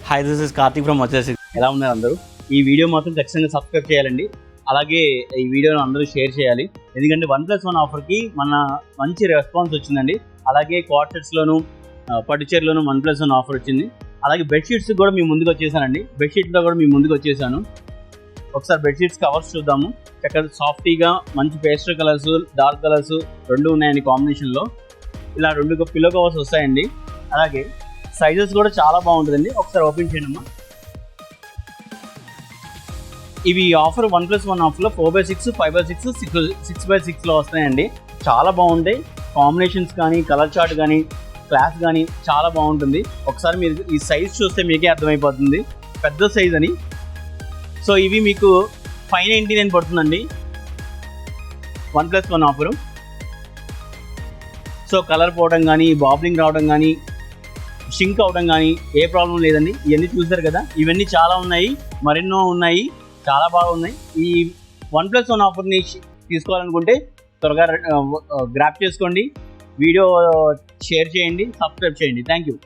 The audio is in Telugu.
Hi, this is Karthik from వచ్చేసి. ఎలా ఉన్నారు అందరూ? ఈ వీడియో మాత్రం ఖచ్చితంగా సబ్స్క్రైబ్ చేయాలండి. అలాగే ఈ వీడియోను అందరూ షేర్ చేయాలి. ఎందుకంటే 1+1 ఆఫర్కి మన మంచి రెస్పాన్స్ వచ్చిందండి. అలాగే క్వార్టర్స్లోను పట్టుచీరలోను 1+1 ఆఫర్ వచ్చింది. అలాగే బెడ్షీట్స్ కూడా మీ ముందుకు వచ్చేసానండి. బెడ్షీట్లో కూడా మీ ముందుకు వచ్చేసాను. ఒకసారి బెడ్షీట్స్ కవర్స్ చూద్దాము. చక్కగా సాఫ్టీగా మంచి పేస్టల్ కలర్స్, డార్క్ కలర్స్ రెండు ఉన్నాయండి కాంబినేషన్లో. ఇలా 2 పిల్లో కవర్స్ వస్తాయండి. అలాగే సైజెస్ కూడా చాలా బాగుంటుందండి. ఒకసారి ఓపెన్ చేయడమ్మా. ఇవి ఆఫర్ 1+1 ఆఫర్లో 4x6, 5x6, 6x6లో వస్తాయండి. చాలా బాగుంటాయి. కాంబినేషన్స్ కానీ, కలర్ చార్ట్ కానీ, క్లాస్ కానీ చాలా బాగుంటుంది. ఒకసారి మీరు ఈ సైజ్ చూస్తే మీకే అర్థమైపోతుంది, పెద్ద సైజ్ అని. సో ఇవి మీకు 599 పడుతుందండి 1+1 ఆఫరు. సో కలర్ పోవడం కానీ, బాబ్లింగ్ రావడం కానీ, షింక్ అవడం కానీ ఏ ప్రాబ్లం లేదండి. ఇవన్నీ చూసారు కదా, ఇవన్నీ చాలా ఉన్నాయి, మరెన్నో ఉన్నాయి, చాలా బాగున్నాయి. ఈ 1+1 ఆఫర్ని తీసుకోవాలనుకుంటే త్వరగా గ్రాప్ చేసుకోండి. వీడియో షేర్ చేయండి, సబ్స్క్రైబ్ చేయండి. Thank you.